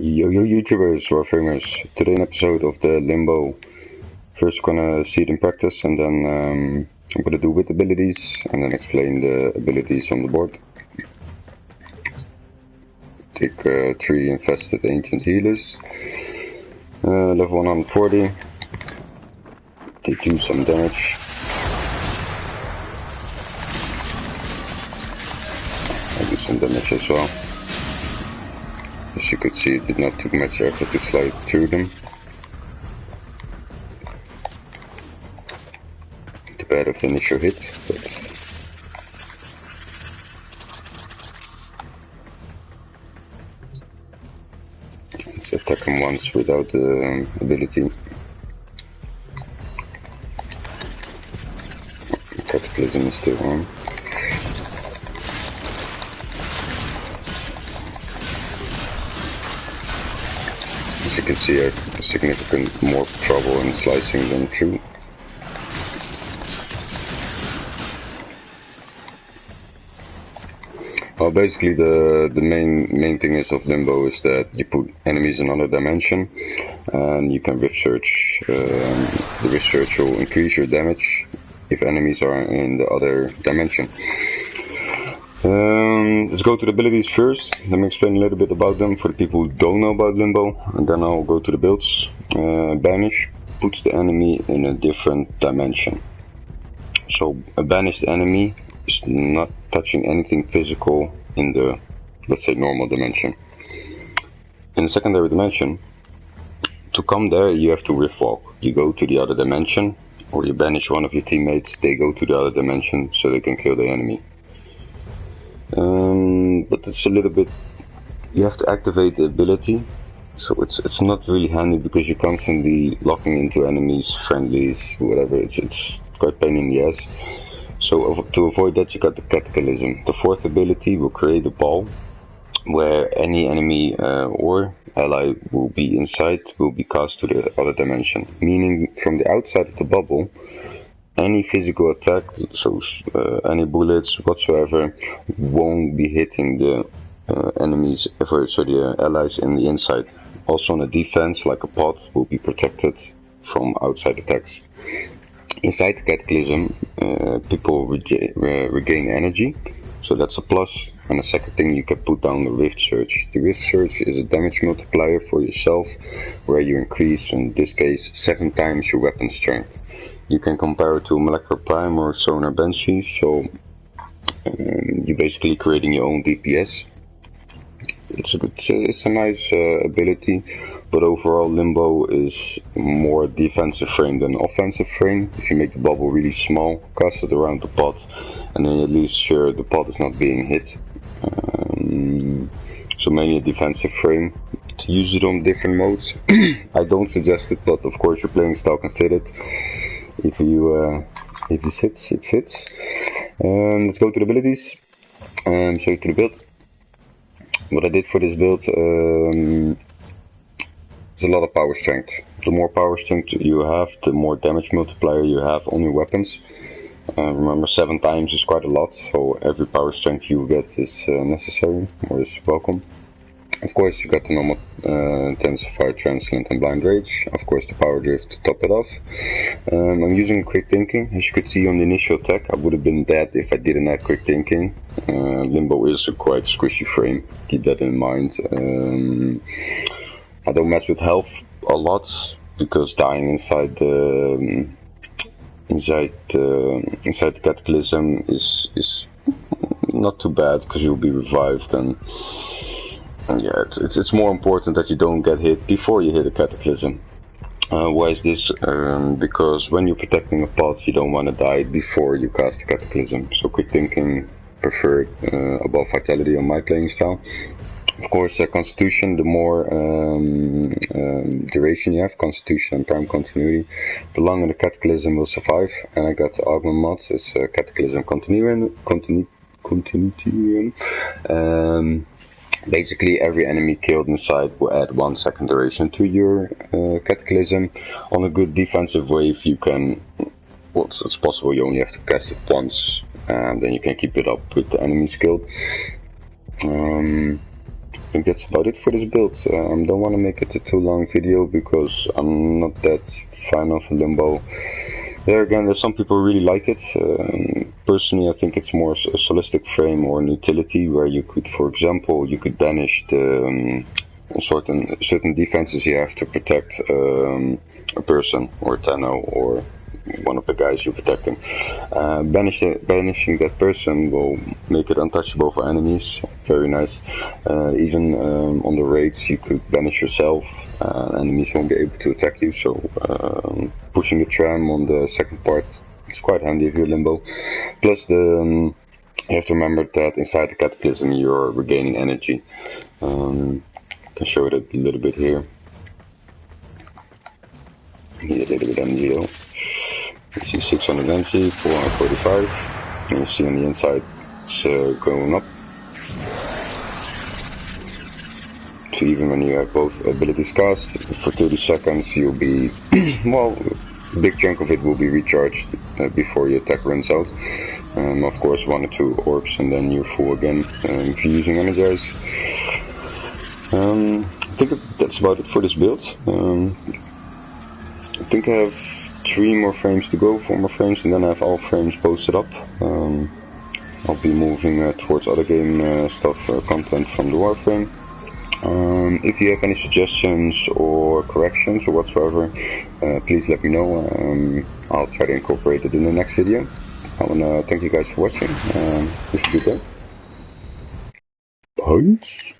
Yo YouTubers, Warframers, today an episode of the Limbo. First we're gonna see it in practice and then I'm gonna do with abilities and then explain the abilities on the board. Take 3 infested ancient healers, level 140, they do some damage. I do some damage as well. As you could see, it did not take much effort to slide through them. Too bad of the initial hit, but let's attack him once without the ability. Cataclysm is still on. As you can see, I have significant more trouble in slicing them through. Well, basically the main thing is of Limbo is that you put enemies in another dimension and you can rift search. The rift search will increase your damage if enemies are in the other dimension. Let's go to the abilities first. Let me explain a little bit about them for the people who don't know about Limbo, and then I'll go to the builds. Banish puts the enemy in a different dimension. So a banished enemy is not touching anything physical in the, let's say, normal dimension. In the secondary dimension, to come there you have to rift walk. You go to the other dimension, or you banish one of your teammates, they go to the other dimension so they can kill the enemy. But it's a little bit, you have to activate the ability, so it's not really handy because you're constantly locking into enemies, friendlies, whatever. It's quite pain in the ass. So to avoid that, you got the Catacalysm. The 4th ability will create a ball where any enemy or ally will be inside, will be cast to the other dimension, meaning from the outside of the bubble any physical attack, so any bullets whatsoever, won't be hitting the enemies, the allies in the inside. Also on the defense, like a pod, will be protected from outside attacks. Inside the Cataclysm, people regain energy, so that's a plus. And the second thing, you can put down the Rift Surge. The Rift Surge is a damage multiplier for yourself, where you increase, in this case, 7 times your weapon strength. You can compare it to Molecular Prime or Sonar Banshee, so you're basically creating your own DPS. It's a nice ability, but overall Limbo is more defensive frame than offensive frame. If you make the bubble really small, cast it around the pod, and then at least sure the pod is not being hit. So mainly a defensive frame. To use it on different modes, I don't suggest it, but of course your playing style can fit it. If it fits, it fits. Let's go to the abilities and show you to the build. What I did for this build is a lot of power strength. The more power strength you have, the more damage multiplier you have on your weapons. Remember, 7 times is quite a lot, so every power strength you get is necessary, or is welcome. Of course, you got the normal Intensifier, Transient and Blind Rage. Of course, the Power Drift to top it off. I'm using Quick Thinking. As you could see on the initial attack, I would have been dead if I didn't have Quick Thinking. Limbo is a quite squishy frame, keep that in mind. I don't mess with health a lot, because dying inside the Cataclysm is not too bad, because you'll be revived, and yeah, it's more important that you don't get hit before you hit a Cataclysm. Why is this? Because when you're protecting a pod, you don't want to die before you cast a Cataclysm. So Quick Thinking preferred above Vitality on my playing style. Of course, Constitution, the more duration you have, Constitution and Prime Continuity, the longer the Cataclysm will survive. And I got the Augment mod, it's Cataclysm Continuum. Basically, every enemy killed inside will add 1 second duration to your Cataclysm. On a good defensive wave, you can, well, it's possible you only have to cast it once, and then you can keep it up with the enemies killed. think that's about it for this build. Don't want to make it a too long video because I'm not that fan of Limbo. There again, there's some people who really like it. Personally, I think it's more a solistic frame or an utility where you could, for example, you could banish the certain defenses you have to protect a person or a Tenno or one of the guys you're protecting. Banishing that person will make it untouchable for enemies. Very nice. Even on the raids you could banish yourself. Enemies won't be able to attack you, so pushing the tram on the second part is quite handy if you're Limbo. Plus you have to remember that inside the Catacalysm you're regaining energy. I can show it a little bit here. Need a little bit of energy though. You see 600 energy, 445, and you see on the inside it's going up. So even when you have both abilities cast, for 30 seconds you'll be, well, a big chunk of it will be recharged before your attack runs out. Of course 1 or 2 orbs and then you're full again if you're using Energize. I think that's about it for this build. I think I have 3 more frames to go, 4 more frames, and then I have all frames posted up. I'll be moving towards other game stuff, content from the Warframe. If you have any suggestions or corrections or whatsoever, please let me know. I'll try to incorporate it in the next video. I want to thank you guys for watching. Have a good day. Peace.